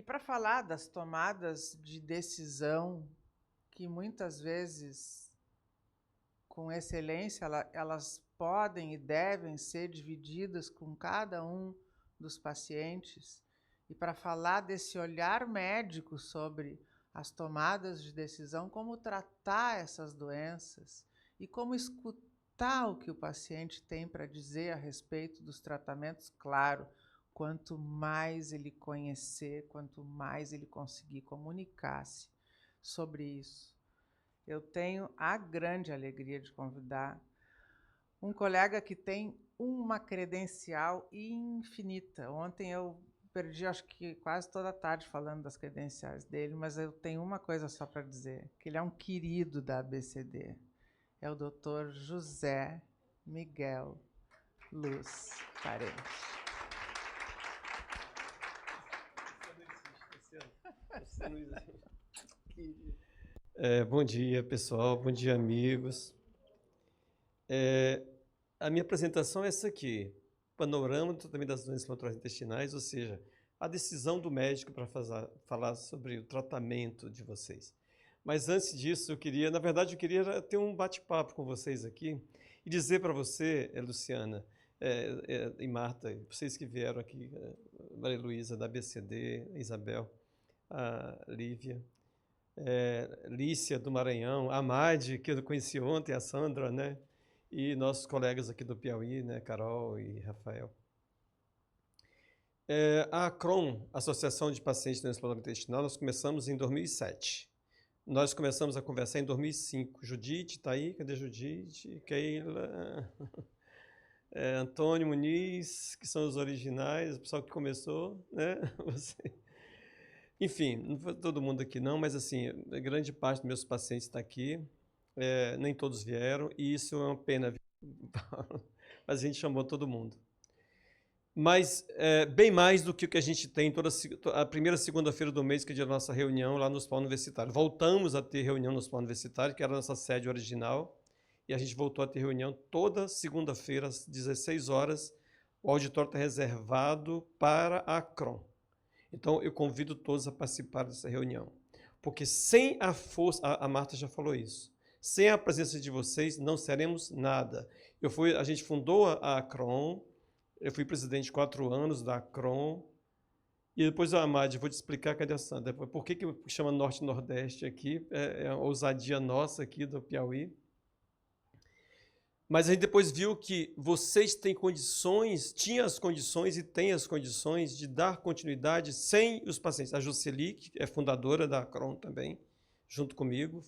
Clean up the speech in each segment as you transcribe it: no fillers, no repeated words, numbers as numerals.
para falar das tomadas de decisão que muitas vezes, com excelência, elas podem e devem ser divididas com cada um dos pacientes, e para falar desse olhar médico sobre as tomadas de decisão, como tratar essas doenças e como escutar o que o paciente tem para dizer a respeito dos tratamentos, claro, quanto mais ele conhecer, quanto mais ele conseguir comunicar-se sobre isso. Eu tenho a grande alegria de convidar um colega que tem uma credencial infinita. Ontem eu perdi, acho que quase toda a tarde falando das credenciais dele, mas eu tenho uma coisa só para dizer, que ele é um querido da ABCD. É o Dr. José Miguel Luz Parente. Bom dia, pessoal. Bom dia, amigos. A minha apresentação é essa aqui. Panorama do tratamento das doenças inflamatórias intestinais, ou seja, a decisão do médico para falar sobre o tratamento de vocês. Mas antes disso, eu queria ter um bate-papo com vocês aqui e dizer para você, Luciana e Marta, vocês que vieram aqui, Maria Luísa da ABCD, Isabel, a Lívia, Lícia do Maranhão, a Madi, que eu conheci ontem, a Sandra, né? E nossos colegas aqui do Piauí, né? Carol e Rafael. A ACRON, Associação de Pacientes de Doença Inflamatória Intestinal, nós começamos em 2007. Nós começamos a conversar em 2005. Judite está aí? Cadê Judite? Keila, Antônio Muniz, que são os originais, o pessoal que começou, né? Você... Enfim, não foi todo mundo aqui não, mas assim, a grande parte dos meus pacientes está aqui, nem todos vieram, e isso é uma pena, mas a gente chamou todo mundo. Mas bem mais do que o que a gente tem a primeira segunda-feira do mês, que é dia da nossa reunião lá no Hospital Universitário. Voltamos a ter reunião no Hospital Universitário, que era a nossa sede original, e a gente voltou a ter reunião toda segunda-feira, às 16 horas, o auditório está reservado para a ACRON. Então, eu convido todos a participar dessa reunião, porque sem a força, a Marta já falou isso, sem a presença de vocês, não seremos nada. A gente fundou a ACRON, eu fui presidente 4 anos da ACRON, e depois a Amade, vou te explicar, cadê a Sandra? Por que chama Norte e Nordeste aqui? É a ousadia nossa aqui do Piauí. Mas a gente depois viu que vocês têm condições, tinham as condições e têm as condições de dar continuidade sem os pacientes. A Jocely, que é fundadora da ACRON também, junto comigo,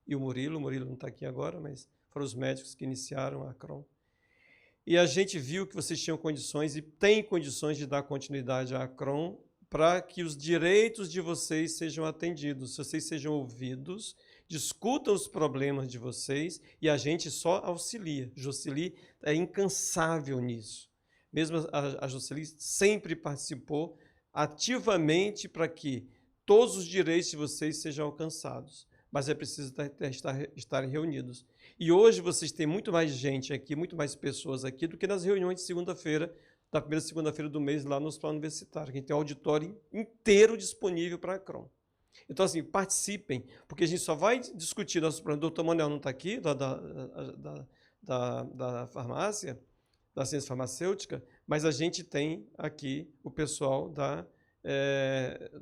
e o Murilo não está aqui agora, mas foram os médicos que iniciaram a ACRON. E a gente viu que vocês tinham condições e têm condições de dar continuidade à ACRON para que os direitos de vocês sejam atendidos, vocês sejam ouvidos, discutam os problemas de vocês e a gente só auxilia. Jocely é incansável nisso. Mesmo a Jocely sempre participou ativamente para que todos os direitos de vocês sejam alcançados, mas é preciso estarem reunidos. E hoje vocês têm muito mais gente aqui, muito mais pessoas aqui do que nas reuniões de segunda-feira, da primeira segunda-feira do mês lá no Hospital Universitário, que a gente tem um auditório inteiro disponível para a ACRON. Então, assim, participem, porque a gente só vai discutir nossos problemas. O doutor Manuel não está aqui, da farmácia, da ciência farmacêutica, mas a gente tem aqui o pessoal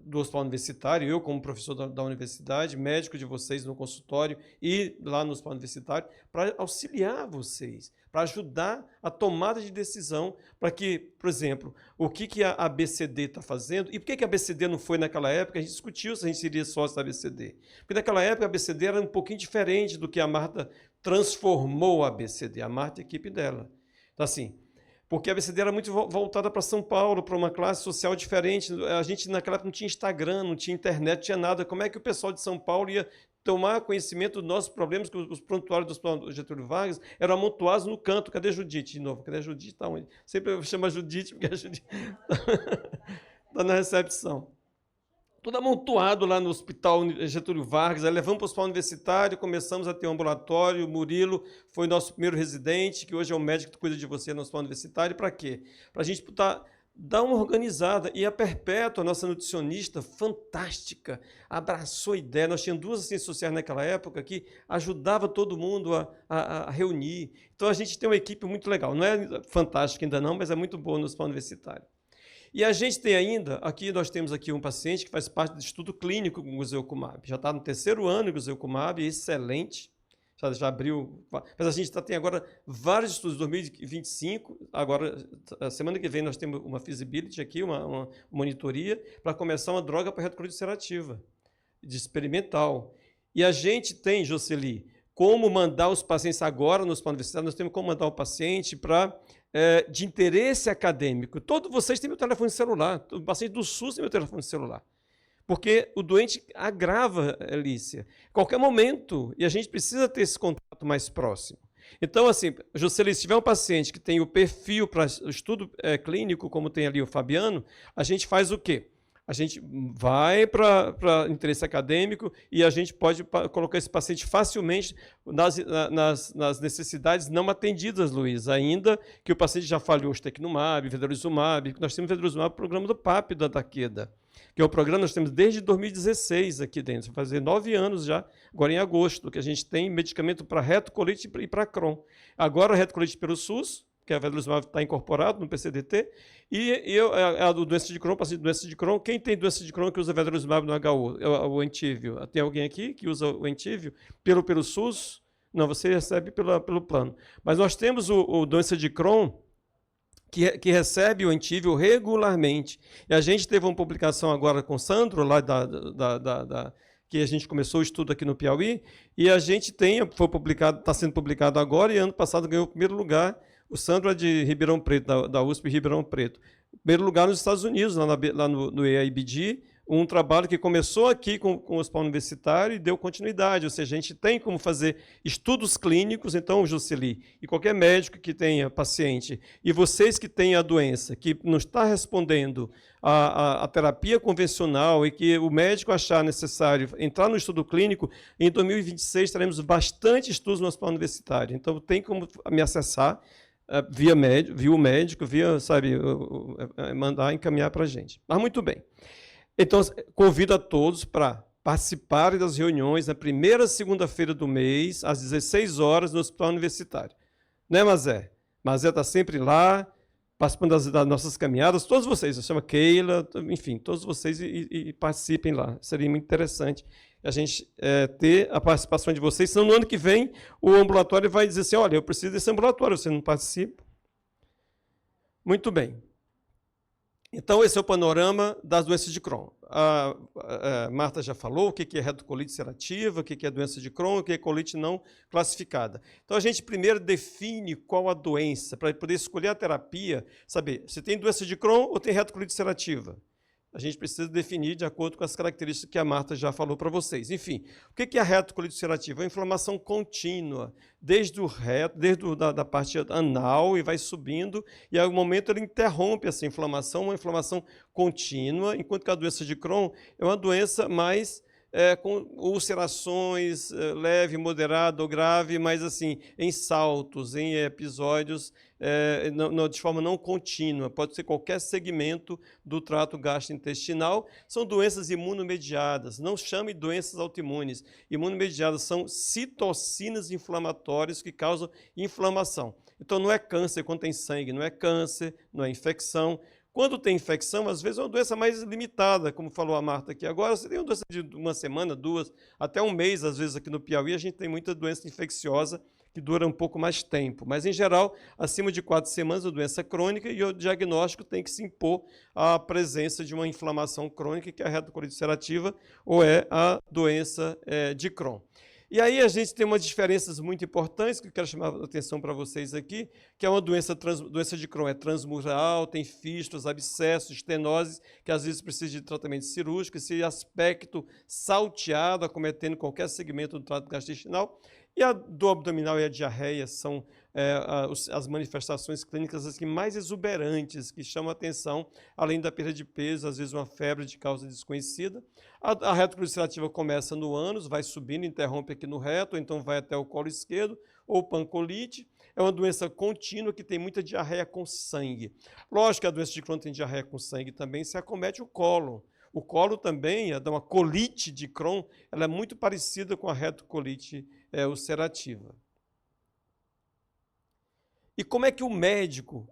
do Hospital Universitário, eu como professor da universidade, médico de vocês no consultório e lá no Hospital Universitário, para auxiliar vocês, para ajudar a tomada de decisão, para que, por exemplo, o que a ABCD está fazendo, e por que a ABCD não foi naquela época, a gente discutiu se a gente seria sócio da ABCD. Porque naquela época a ABCD era um pouquinho diferente do que a Marta transformou a ABCD, a Marta e a equipe dela. Então, assim, porque a ABCD era muito voltada para São Paulo, para uma classe social diferente. A gente naquela época não tinha Instagram, não tinha internet, não tinha nada. Como é que o pessoal de São Paulo ia tomar conhecimento dos nossos problemas, que os prontuários do Getúlio Vargas eram amontoados no canto? Cadê Judite de novo? Cadê a Judite? Está onde? Sempre eu chamo a Judite, porque a Judite está na recepção. Tudo amontoado lá no Hospital Getúlio Vargas, aí levamos para o Hospital Universitário, começamos a ter um ambulatório, o Murilo foi nosso primeiro residente, que hoje é o médico que cuida de você no Hospital Universitário. Para quê? Para a gente dá uma organizada. E a Perpétua, nossa nutricionista fantástica, abraçou a ideia. Nós tínhamos 2 assistentes sociais naquela época que ajudava todo mundo a reunir. Então, a gente tem uma equipe muito legal. Não é fantástica ainda não, mas é muito boa no hospital universitário. E a gente tem ainda, nós temos aqui um paciente que faz parte do estudo clínico com o Guselkumab. Já está no 3º ano do Guselkumab, excelente. Já abriu, mas a gente tem agora vários estudos, 2025, agora, a semana que vem nós temos uma feasibility aqui, uma monitoria, para começar uma droga para retocolite ulcerativa, de experimental. E a gente tem, Jocely, como mandar os pacientes agora nos universitários, nós temos como mandar o paciente para de interesse acadêmico. Todos vocês têm meu telefone celular, o paciente do SUS tem meu telefone celular. Porque o doente agrava, Alicia, a qualquer momento, e a gente precisa ter esse contato mais próximo. Então, assim, Jocely, se tiver um paciente que tem o perfil para estudo clínico, como tem ali o Fabiano, a gente faz o quê? A gente vai para interesse acadêmico e a gente pode colocar esse paciente facilmente nas necessidades não atendidas, Luiz, ainda que o paciente já falhou o Ustekinumab, Vedolizumab, nós temos Vedolizumab no programa do PAP da Takeda, que é o programa que nós temos desde 2016 aqui dentro, vai fazer 9 anos já, agora em agosto, que a gente tem medicamento para retocolite e para Crohn. Agora, retocolite pelo SUS, que a Vedolizumab está incorporado no PCDT, e a doença de Crohn, paciente de doença de Crohn, quem tem doença de Crohn que usa Vedolizumab no HU? O Entyvio. Tem alguém aqui que usa o Entyvio pelo SUS? Não, você recebe pelo plano. Mas nós temos o doença de Crohn, que recebe o Entyvio regularmente. E a gente teve uma publicação agora com o Sandro, lá que a gente começou o estudo aqui no Piauí, e a gente está sendo publicado agora, e ano passado ganhou o 1º lugar. O Sandro é de Ribeirão Preto, da USP Ribeirão Preto. Primeiro lugar nos Estados Unidos, lá no AIBD, um trabalho que começou aqui com o hospital universitário e deu continuidade, ou seja, a gente tem como fazer estudos clínicos. Então, Jocely, e qualquer médico que tenha paciente, e vocês que têm a doença, que não está respondendo à terapia convencional e que o médico achar necessário entrar no estudo clínico, em 2026 teremos bastante estudos no hospital universitário. Então, tem como me acessar via o médico, sabe, mandar encaminhar para a gente. Mas muito bem. Então, convido a todos para participarem das reuniões na primeira segunda-feira do mês, às 16 horas, no Hospital Universitário. Né, Mazé? Mazé está sempre lá, participando das nossas caminhadas. Todos vocês, eu chamo Keila, enfim, todos vocês e participem lá. Seria muito interessante a gente ter a participação de vocês, senão no ano que vem o ambulatório vai dizer assim, olha, eu preciso desse ambulatório, você não participa. Muito bem. Então, esse é o panorama das doenças de Crohn. A Marta já falou o que é retocolite ulcerativa, o que é doença de Crohn, o que é colite não classificada. Então, a gente primeiro define qual a doença, para poder escolher a terapia, saber se tem doença de Crohn ou tem retocolite ulcerativa. A gente precisa definir de acordo com as características que a Marta já falou para vocês. Enfim, o que é a retocolite ulcerativa? É uma inflamação contínua, desde o reto, da parte anal, e vai subindo, e ao momento ele interrompe essa inflamação, uma inflamação contínua, enquanto que a doença de Crohn é uma doença mais com ulcerações leve, moderada ou grave, mas assim, em saltos, em episódios, de forma não contínua. Pode ser qualquer segmento do trato gastrointestinal. São doenças imunomediadas. Não chame doenças autoimunes. Imunomediadas são citocinas inflamatórias que causam inflamação. Então, não é câncer quando tem sangue, não é câncer, não é infecção. Quando tem infecção, às vezes é uma doença mais limitada, como falou a Marta aqui agora. Você tem uma doença de 1 semana, 2, até 1 mês, às vezes aqui no Piauí, a gente tem muita doença infecciosa que dura um pouco mais tempo. Mas, em geral, acima de 4 semanas, a doença crônica, e o diagnóstico tem que se impor à presença de uma inflamação crônica, que é a retocolite ulcerativa, ou é a doença de Crohn. E aí a gente tem umas diferenças muito importantes que eu quero chamar a atenção para vocês aqui, que é uma doença de Crohn, é transmural, tem fístulas, abscessos, estenoses, que às vezes precisa de tratamento cirúrgico, esse aspecto salteado, acometendo qualquer segmento do trato gastrointestinal. E a dor abdominal e a diarreia são as manifestações clínicas assim, mais exuberantes, que chamam a atenção, além da perda de peso, às vezes uma febre de causa desconhecida. A retocolite ulcerativa começa no ânus, vai subindo, interrompe aqui no reto, então vai até o colo esquerdo, ou pancolite. É uma doença contínua que tem muita diarreia com sangue. Lógico que a doença de Crohn tem diarreia com sangue também, se acomete o cólon. O cólon também, uma colite de Crohn, ela é muito parecida com a retocolite ulcerativa. E como é que o médico,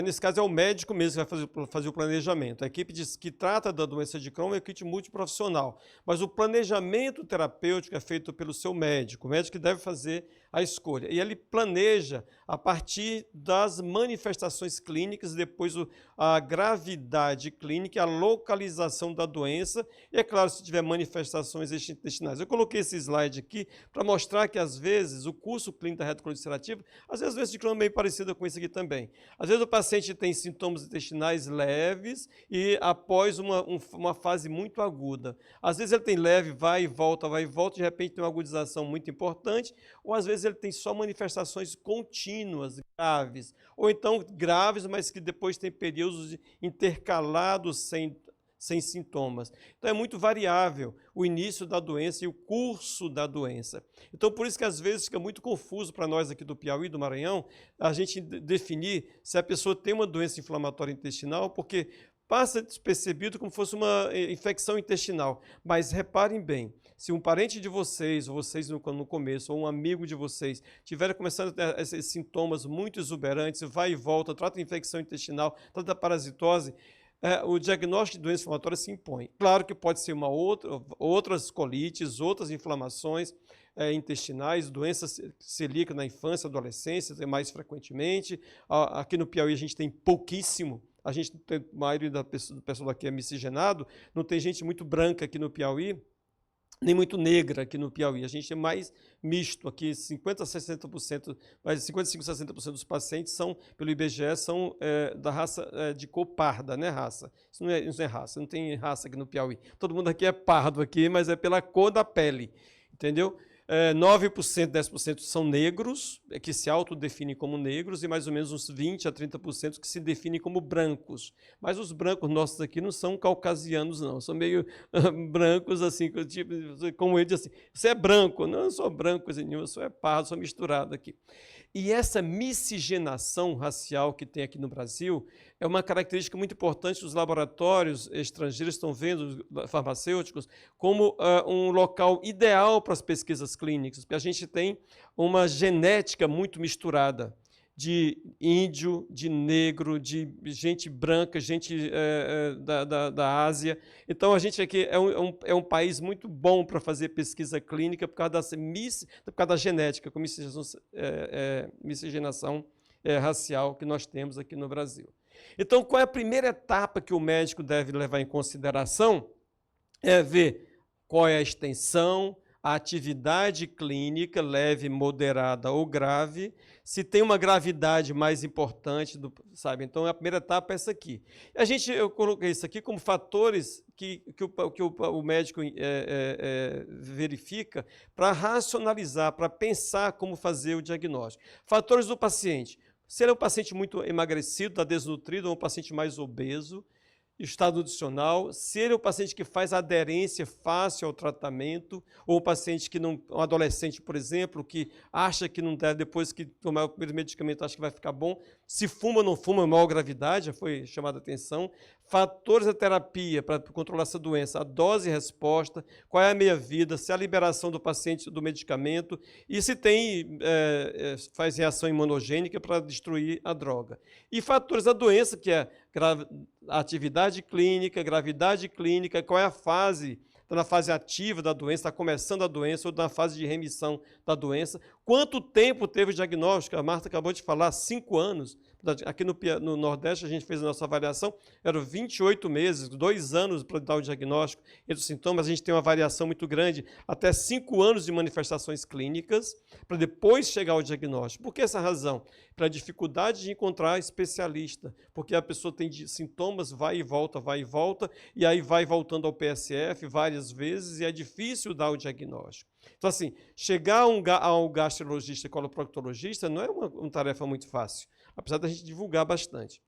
nesse caso é o médico mesmo que vai fazer o planejamento. A equipe que trata da doença de Crohn é uma equipe multiprofissional, mas o planejamento terapêutico é feito pelo seu médico, o médico que deve fazer a escolha. E ele planeja a partir das manifestações clínicas, depois a gravidade clínica, a localização da doença, e é claro, se tiver manifestações intestinais. Eu coloquei esse slide aqui para mostrar que, às vezes, o curso clínico da retocolite ulcerativa, às vezes a doença de Crohn é meio parecida com isso aqui também. Às vezes o paciente tem sintomas intestinais leves e após uma fase muito aguda. Às vezes ele tem leve, vai e volta, de repente tem uma agudização muito importante, ou às vezes ele tem só manifestações contínuas, graves, ou então graves, mas que depois tem períodos intercalados sem sintomas. Então é muito variável o início da doença e o curso da doença. Então por isso que às vezes fica muito confuso para nós aqui do Piauí, do Maranhão, a gente definir se a pessoa tem uma doença inflamatória intestinal, porque passa despercebido como fosse uma infecção intestinal. Mas reparem bem, se um parente de vocês, ou vocês no começo, ou um amigo de vocês, tiverem começando a ter esses sintomas muito exuberantes, vai e volta, trata de infecção intestinal, trata da parasitose, o diagnóstico de doença inflamatória se impõe. Claro que pode ser outras colites, outras inflamações intestinais, doenças celíacas na infância, adolescência, mais frequentemente. Aqui no Piauí a gente tem pouquíssimo. A maioria do pessoal aqui é miscigenado, não tem gente muito branca aqui no Piauí, nem muito negra aqui no Piauí. A gente é mais misto aqui, 50% a 60%, mais de 55% a 60% dos pacientes são, pelo IBGE, são da raça de cor parda, né, raça? Isso não é raça, não tem raça aqui no Piauí. Todo mundo aqui é pardo aqui, mas é pela cor da pele, entendeu? 9%, 10% são negros, que se autodefinem como negros, e mais ou menos uns 20% a 30% que se definem como brancos. Mas os brancos nossos aqui não são caucasianos, não, são meio brancos, assim, tipo, como ele diz assim, você é branco? Não, eu sou branco, coisa nenhuma, eu sou pardo, sou misturado aqui. E essa miscigenação racial que tem aqui no Brasil é uma característica muito importante dos laboratórios estrangeiros, estão vendo, farmacêuticos, como um local ideal para as pesquisas clínicas, porque a gente tem uma genética muito misturada de índio, de negro, de gente branca, gente da Ásia. Então, a gente aqui é um país muito bom para fazer pesquisa clínica por causa da genética, com miscigenação racial que nós temos aqui no Brasil. Então, qual é a primeira etapa que o médico deve levar em consideração? É ver qual é a extensão, a atividade clínica, leve, moderada ou grave, se tem uma gravidade mais importante, sabe? Então, a primeira etapa é essa aqui. Eu coloquei isso aqui como fatores que o médico verifica para racionalizar, para pensar como fazer o diagnóstico. Fatores do paciente. Se ele é um paciente muito emagrecido, está desnutrido, ou um paciente mais obeso, estado nutricional, se ele é um paciente que faz aderência fácil ao tratamento, ou um paciente que não, um adolescente, por exemplo, que acha que não deve, depois que tomar o primeiro medicamento, acha que vai ficar bom, se fuma ou não fuma, maior gravidade, já foi chamada a atenção, fatores da terapia para controlar essa doença, a dose e resposta, qual é a meia-vida, se é a liberação do paciente do medicamento e se faz reação imunogênica para destruir a droga. E fatores da doença, que é atividade clínica, gravidade clínica, qual é a fase, está na fase ativa da doença, está começando a doença ou na fase de remissão da quanto tempo teve o diagnóstico, a Marta acabou de falar, 5 anos, aqui no Nordeste a gente fez a nossa avaliação, eram 28 meses, 2 anos para dar o diagnóstico entre os sintomas, a gente tem uma variação muito grande, até 5 anos de manifestações clínicas, para depois chegar ao diagnóstico. Por que essa razão? Pela dificuldade de encontrar especialista, porque a pessoa tem sintomas, vai e volta, e aí vai voltando ao PSF várias vezes, e é difícil dar o diagnóstico. Então, assim, chegar ao gastrologista e coloproctologista não é uma tarefa muito fácil, apesar da gente divulgar bastante.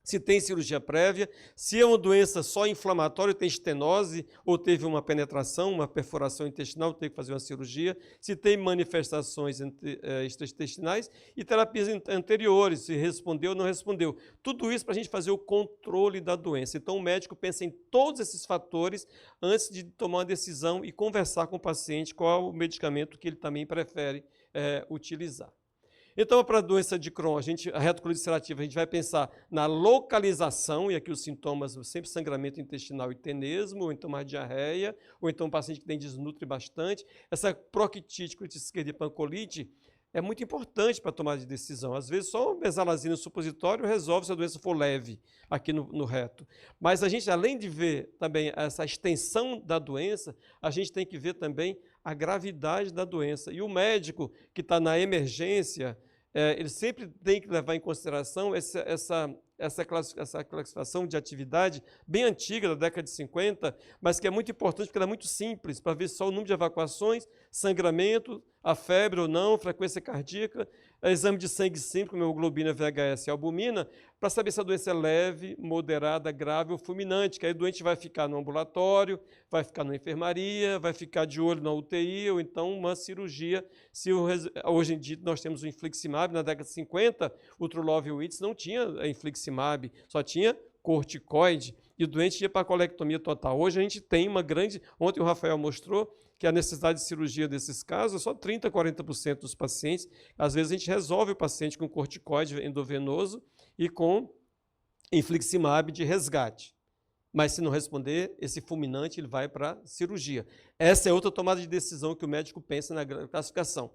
se tem cirurgia prévia, se é uma doença só inflamatória, tem estenose, ou teve uma penetração, uma perfuração intestinal, tem que fazer uma cirurgia, se tem manifestações extraintestinais e terapias anteriores, se respondeu ou não respondeu. Tudo isso para a gente fazer o controle da doença. Então, o médico pensa em todos esses fatores antes de tomar uma decisão e conversar com o paciente qual é o medicamento que ele também prefere utilizar. Então, para a doença de Crohn, a retocolite ulcerativa, a gente vai pensar na localização, e aqui os sintomas, sempre sangramento intestinal e tenesmo, ou então mais diarreia, ou então um paciente que tem desnutre bastante. Essa proctite, colite esquerda e pancolite é muito importante para tomar de decisão. Às vezes, só uma mesalazina supositório resolve se a doença for leve aqui no reto. Mas a gente, além de ver também essa extensão da doença, a gente tem que ver também a gravidade da doença. E o médico que está na emergência, ele sempre tem que levar em consideração essa classificação de atividade bem antiga, da década de 50, mas que é muito importante porque ela é muito simples, para ver só o número de evacuações, sangramento, a febre ou não, frequência cardíaca, exame de sangue simples, como hemoglobina, VHS e albumina, para saber se a doença é leve, moderada, grave ou fulminante, que aí o doente vai ficar no ambulatório, vai ficar na enfermaria, vai ficar de olho na UTI, ou então uma cirurgia. Hoje em dia nós temos o infliximab, na década de 50, o Trulovy-Witz não tinha infliximab, só tinha corticoide, e o doente ia para a colectomia total. Hoje a gente tem uma grande... Ontem o Rafael mostrou que a necessidade de cirurgia desses casos é só 30% a 40% dos pacientes. Às vezes a gente resolve o paciente com corticoide endovenoso e com infliximab de resgate. Mas se não responder, esse fulminante ele vai para a cirurgia. Essa é outra tomada de decisão que o médico pensa na classificação.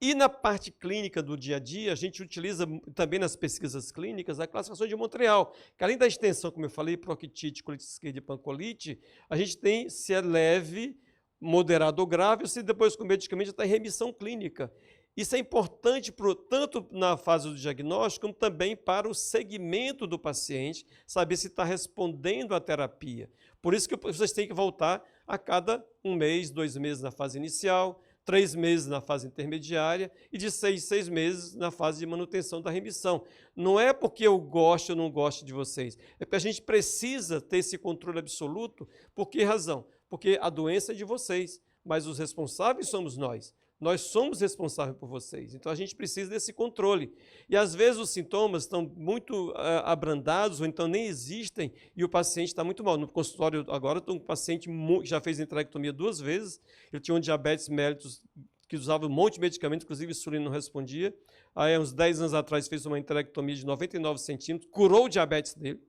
E na parte clínica do dia a dia, a gente utiliza também nas pesquisas clínicas a classificação de Montreal, que além da extensão, como eu falei, proctite, colite esquerda e pancolite, a gente tem se é leve, moderado ou grave, ou se depois com o medicamento já está em remissão clínica. Isso é importante tanto na fase do diagnóstico, como também para o segmento do paciente, saber se está respondendo à terapia. Por isso que vocês têm que voltar a cada 1 mês, 2 meses na fase inicial, 3 meses na fase intermediária e de 6 meses na fase de manutenção da remissão. Não é porque eu gosto ou não gosto de vocês, é porque a gente precisa ter esse controle absoluto. Por que razão? Porque a doença é de vocês, mas os responsáveis somos nós. Nós somos responsáveis por vocês, então a gente precisa desse controle. E às vezes os sintomas estão muito abrandados ou então nem existem e o paciente está muito mal. No consultório agora estou com um paciente que já fez enterectomia 2 vezes, ele tinha um diabetes mellitus que usava um monte de medicamentos, inclusive insulina não respondia. Aí uns 10 anos atrás fez uma enterectomia de 99 centímetros, curou o diabetes dele,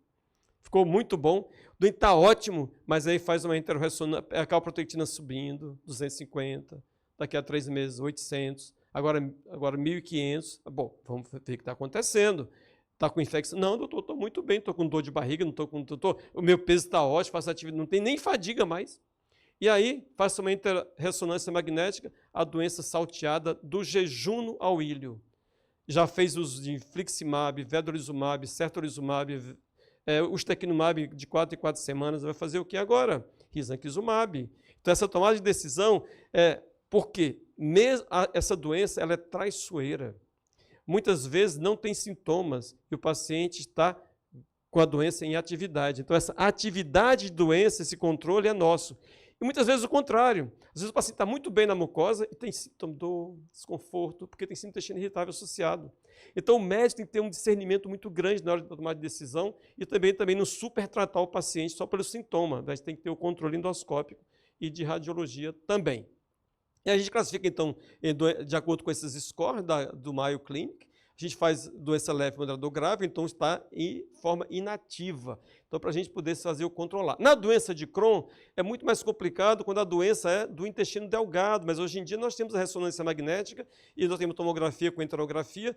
ficou muito bom. O doente está ótimo, mas aí faz uma enterorressonância, a calprotectina subindo, 250, daqui a 3 meses, 800, agora 1.500. Bom, vamos ver o que está acontecendo. Está com infecção? Não, doutor, estou muito bem, estou com dor de barriga, não estou com... o meu peso está ótimo, faço atividade, não tem nem fadiga mais. E aí, faço uma ressonância magnética, a doença salteada do jejum ao ilho. Já fez uso de infliximab, vedolizumab, certolizumab, ustekinumab de 4 em 4 semanas. Vai fazer o que agora? Risankizumab. Então, essa tomada de decisão porque essa doença ela é traiçoeira. Muitas vezes não tem sintomas e o paciente está com a doença em atividade. Então, essa atividade de doença, esse controle é nosso. E muitas vezes o contrário. Às vezes o paciente está muito bem na mucosa e tem sintoma de dor, desconforto, porque tem síndrome do intestino irritável associado. Então, o médico tem que ter um discernimento muito grande na hora de tomar a decisão e também não supertratar o paciente só pelo sintoma. A gente tem que ter o controle endoscópico e de radiologia também. E a gente classifica, então, de acordo com esses scores do Mayo Clinic. A gente faz doença leve, moderada ou grave, então está em forma inativa. Então, para a gente poder fazer o controlar. Na doença de Crohn, é muito mais complicado quando a doença é do intestino delgado, mas hoje em dia nós temos a ressonância magnética e nós temos tomografia com enterografia.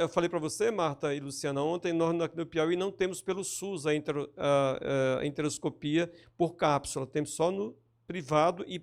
Eu falei para você, Marta e Luciana, ontem, nós no Piauí não temos pelo SUS a enteroscopia por cápsula, temos só no privado e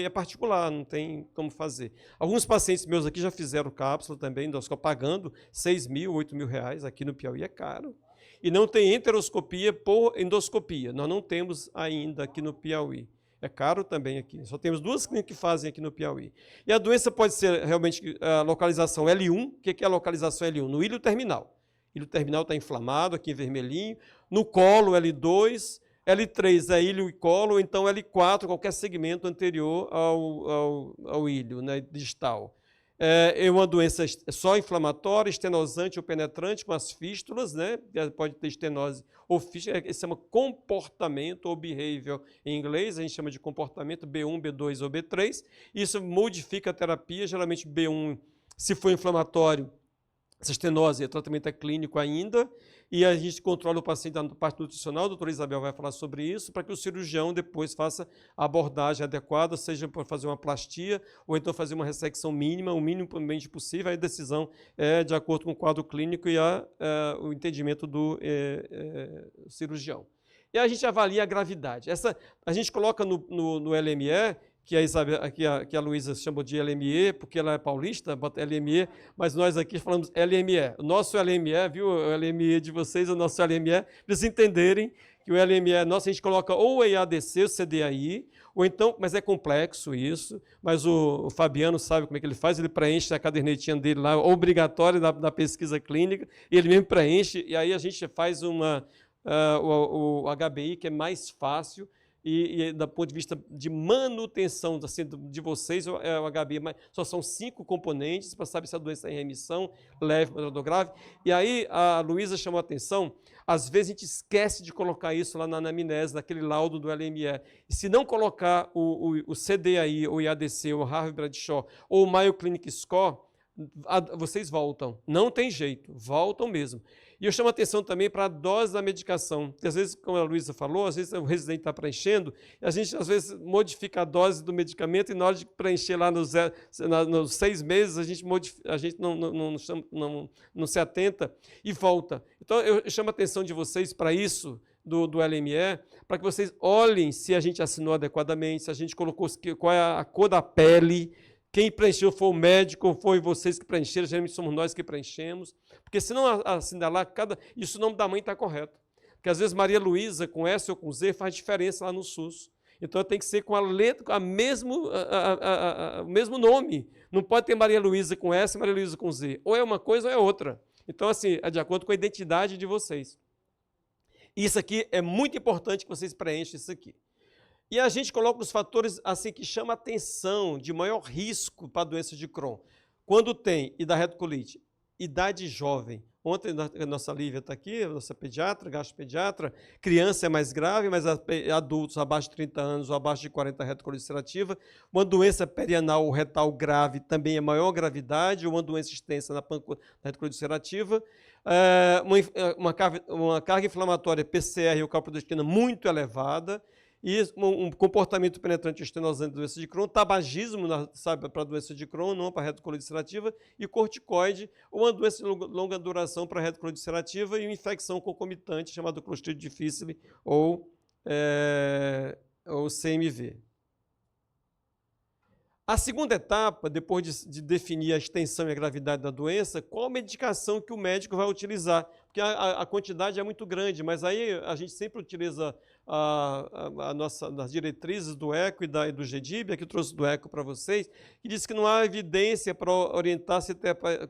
é particular, não tem como fazer. Alguns pacientes meus aqui já fizeram cápsula também, endoscopia, pagando 6 mil, 8 mil reais, aqui no Piauí é caro. E não tem enteroscopia por endoscopia, nós não temos ainda aqui no Piauí. É caro também aqui, só temos 2 clínicas que fazem aqui no Piauí. E a doença pode ser realmente a localização L1, o que é a localização L1? No ilho terminal. ilho terminal está inflamado, aqui em vermelhinho. No colo, L2, L3 é ilho e colo, então L4, qualquer segmento anterior ao ilho, né, distal. É uma doença só inflamatória, estenosante ou penetrante, com as fístulas, né? Pode ter estenose ou fístula, isso chama comportamento ou behavior em inglês, a gente chama de comportamento B1, B2 ou B3. Isso modifica a terapia, geralmente B1, se for inflamatório, essa estenose, o tratamento é clínico ainda, e a gente controla o paciente na parte nutricional, a doutora Isabel vai falar sobre isso, para que o cirurgião depois faça a abordagem adequada, seja para fazer uma plastia, ou então fazer uma ressecção mínima, o minimamente possível, a decisão é de acordo com o quadro clínico e o entendimento do cirurgião. E a gente avalia a gravidade. A gente coloca no LME, que a Luísa chamou de LME, porque ela é paulista, bota LME, mas nós aqui falamos LME. O nosso LME, viu? O LME de vocês, o nosso LME, para vocês entenderem que o LME nosso, a gente coloca ou o EADC, o CDAI, ou então, mas é complexo isso, mas o Fabiano sabe como é que ele faz, ele preenche a cadernetinha dele lá, obrigatória da pesquisa clínica, ele mesmo preenche, e aí a gente faz o HBI, que é mais fácil, e do ponto de vista de manutenção assim, de vocês, o HB, mas só são 5 componentes para saber se a doença está em remissão, leve, moderada ou grave. E aí a Luísa chamou a atenção, às vezes a gente esquece de colocar isso lá na anamnese, naquele laudo do LME. E se não colocar o CDAI, ou IADC, ou Harvard Bradshaw, ou o Mayo Clinic Score, vocês voltam. Não tem jeito, voltam mesmo. E eu chamo a atenção também para a dose da medicação, porque às vezes, como a Luísa falou, às vezes o residente está preenchendo, e a gente às vezes modifica a dose do medicamento e na hora de preencher lá nos 6 meses, a gente não se atenta e volta. Então eu chamo a atenção de vocês para isso, do LME, para que vocês olhem se a gente assinou adequadamente, se a gente colocou qual é a cor da pele. Quem preencheu foi o médico ou foi vocês que preencheram, geralmente somos nós que preenchemos. Porque se não assinalar, isso o nome da mãe está correto. Porque às vezes Maria Luísa com S ou com Z faz diferença lá no SUS. Então tem que ser com a letra, o mesmo nome. Não pode ter Maria Luísa com S e Maria Luísa com Z. Ou é uma coisa ou é outra. Então, assim, é de acordo com a identidade de vocês. Isso aqui é muito importante que vocês preenchem isso aqui. E a gente coloca os fatores assim que chamam a atenção de maior risco para a doença de Crohn. Quando tem, e da retocolite, idade jovem. Ontem a nossa Lívia está aqui, a nossa pediatra, gastropediatra. Criança é mais grave, mas adultos abaixo de 30 anos ou abaixo de 40 retocolite ulcerativa. Uma doença perianal ou retal grave também é maior gravidade, uma doença extensa na retocolite ulcerativa. Uma carga inflamatória PCR ou calprotectina muito elevada. E um comportamento penetrante estenosante da doença de Crohn, tabagismo, sabe, para a doença de Crohn, não para a retocolite ulcerativa, e corticoide, ou uma doença de longa duração para a retocolite ulcerativa e uma infecção concomitante chamada Clostridium difficile ou CMV. A segunda etapa, depois de definir a extensão e a gravidade da doença, qual a medicação que o médico vai utilizar? Porque a quantidade é muito grande, mas aí a gente sempre utiliza as diretrizes do ECO e do GDIB, aqui eu trouxe do ECO para vocês, que diz que não há evidência para orientar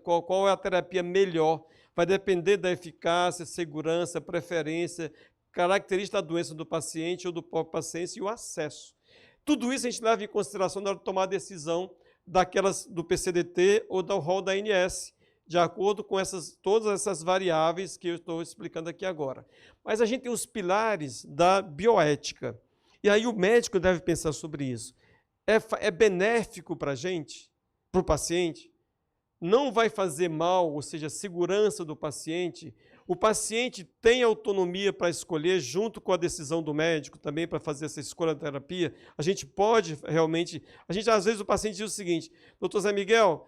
qual é a terapia melhor. Vai depender da eficácia, segurança, preferência, característica da doença do paciente ou do próprio paciente e o acesso. Tudo isso a gente leva em consideração na hora de tomar a decisão daquelas do PCDT ou do rol da ANS, de acordo com todas essas variáveis que eu estou explicando aqui agora. Mas a gente tem os pilares da bioética. E aí o médico deve pensar sobre isso. É benéfico para a gente, para o paciente? Não vai fazer mal, ou seja, a segurança do paciente? O paciente tem autonomia para escolher, junto com a decisão do médico também, para fazer essa escolha da terapia? A gente pode realmente... às vezes o paciente diz o seguinte, doutor Zé Miguel,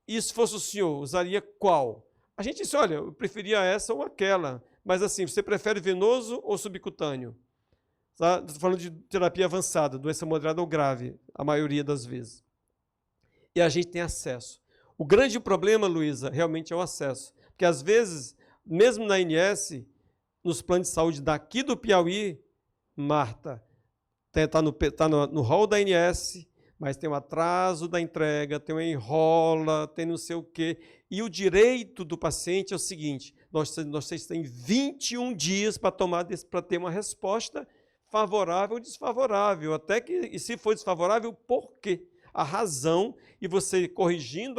e se fosse o senhor, usaria qual? A gente disse, olha, eu preferia essa ou aquela, mas assim, você prefere venoso ou subcutâneo? Tá? Estou falando de terapia avançada, doença moderada ou grave, a maioria das vezes. E a gente tem acesso. O grande problema, Luísa, realmente é o acesso. Porque às vezes, mesmo na ANS, nos planos de saúde daqui do Piauí, Marta, está no rol da ANS, mas tem o atraso da entrega, tem o enrola, tem não sei o quê. E o direito do paciente é o seguinte, vocês têm 21 dias para ter uma resposta favorável ou desfavorável. Até que, e se for desfavorável, por quê? A razão, e você corrigindo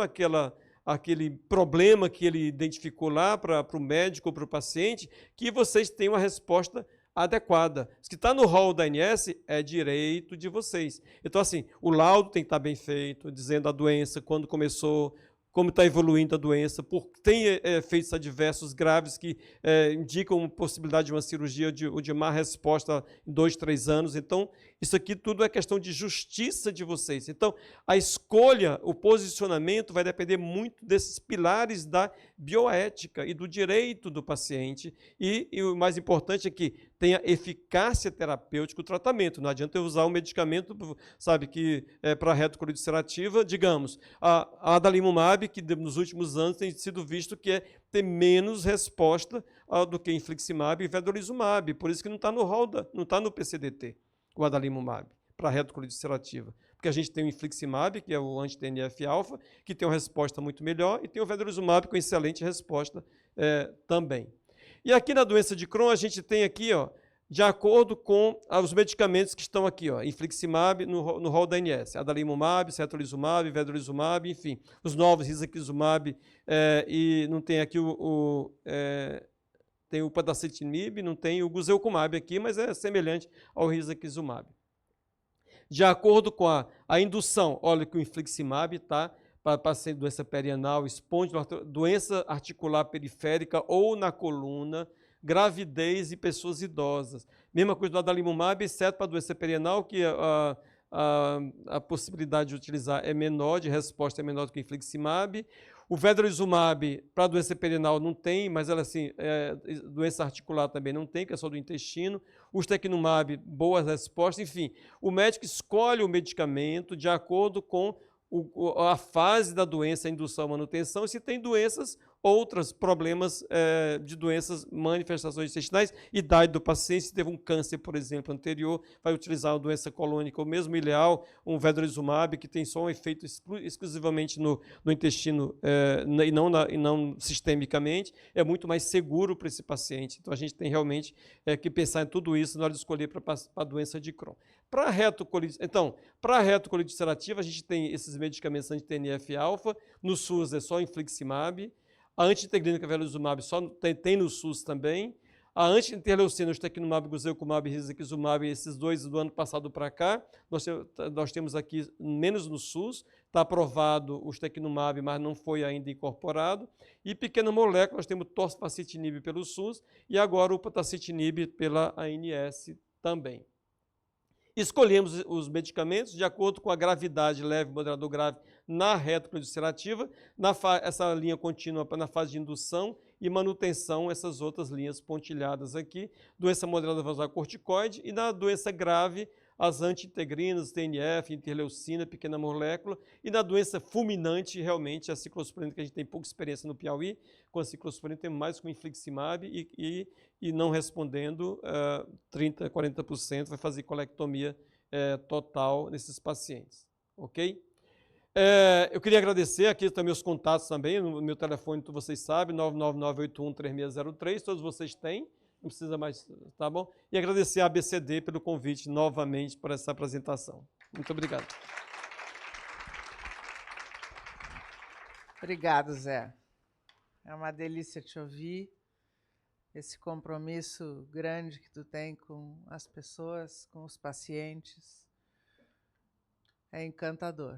aquele problema que ele identificou lá para o médico ou para o paciente, que vocês tenham uma resposta adequada. Se que está no rol da ANS, é direito de vocês. Então, assim, o laudo tem que estar bem feito, dizendo a doença, quando começou, como está evoluindo a doença, tem efeitos adversos graves que indicam possibilidade de uma cirurgia ou de má resposta em 2, 3 anos. Então, isso aqui tudo é questão de justiça de vocês. Então, a escolha, o posicionamento vai depender muito desses pilares da bioética e do direito do paciente. E o mais importante é que tenha eficácia terapêutica o tratamento. Não adianta eu usar um medicamento, sabe, que é para retocolite ulcerativa, digamos, a adalimumab, que nos últimos anos tem sido visto que tem menos resposta do que infliximab e vedolizumab. Por isso que não está no rol, não está no PCDT, o adalimumab, para retocolite ulcerativa. Porque a gente tem o infliximab, que é o anti-TNF-alfa, que tem uma resposta muito melhor, e tem o vedolizumab com excelente resposta também. E aqui na doença de Crohn, a gente tem aqui, ó, de acordo com os medicamentos que estão aqui, ó, infliximab no rol da ANS, adalimumab, cetolizumab, vedolizumab, enfim, os novos risankizumab, e não tem aqui tem o padacetinib, não tem o guselkumab aqui, mas é semelhante ao risankizumab. De acordo com a indução, olha que o infliximab está para paciente doença perianal, doença articular periférica ou na coluna, gravidez e pessoas idosas. Mesma coisa do adalimumab, exceto para a doença perianal, que a possibilidade de utilizar é menor, de resposta é menor do que o infliximab. O vedolizumab para a doença perianal não tem, mas ela assim, doença articular também não tem, que é só do intestino. O ustekinumab, boas respostas. Enfim, o médico escolhe o medicamento de acordo com a fase da doença, a indução, a manutenção, e se tem doenças, outros problemas de doenças, manifestações intestinais, idade do paciente, se teve um câncer, por exemplo, anterior, vai utilizar uma doença colônica, ou mesmo ileal, um vedolizumab, que tem só um efeito exclusivamente no intestino e não sistemicamente, é muito mais seguro para esse paciente. Então, a gente tem realmente que pensar em tudo isso na hora de escolher para a doença de Crohn. Para a retocolite ulcerativa, a gente tem esses medicamentos anti-TNF-alfa, no SUS é só infliximab, a anti-integrina vedolizumab só tem no SUS também, a anti-interleucina, o ustekinumab, guselkumab e risankizumab, esses dois do ano passado para cá, nós temos aqui menos no SUS, está aprovado o ustekinumab, mas não foi ainda incorporado, e pequena molécula, nós temos torcepacitinib pelo SUS e agora o patacitinib pela ANS também. Escolhemos os medicamentos de acordo com a gravidade leve, moderada ou grave na retocolite ulcerativa, essa linha contínua na fase de indução e manutenção, essas outras linhas pontilhadas aqui, doença moderada vai usar corticoide e na doença grave, as anti-integrinas, TNF, interleucina, pequena molécula, e na doença fulminante, realmente, a ciclosporina, que a gente tem pouca experiência no Piauí, com a ciclosporina tem mais com infliximab e não respondendo, 30%, 40%, vai fazer colectomia total nesses pacientes, ok? Eu queria agradecer, aqui também os contatos também, no meu telefone, vocês sabem, 999813603, todos vocês têm, não precisa mais, tá bom? E agradecer a ABCD pelo convite novamente para essa apresentação. Muito obrigado. Obrigado, Zé. É uma delícia te ouvir, esse compromisso grande que tu tem com as pessoas, com os pacientes. É encantador.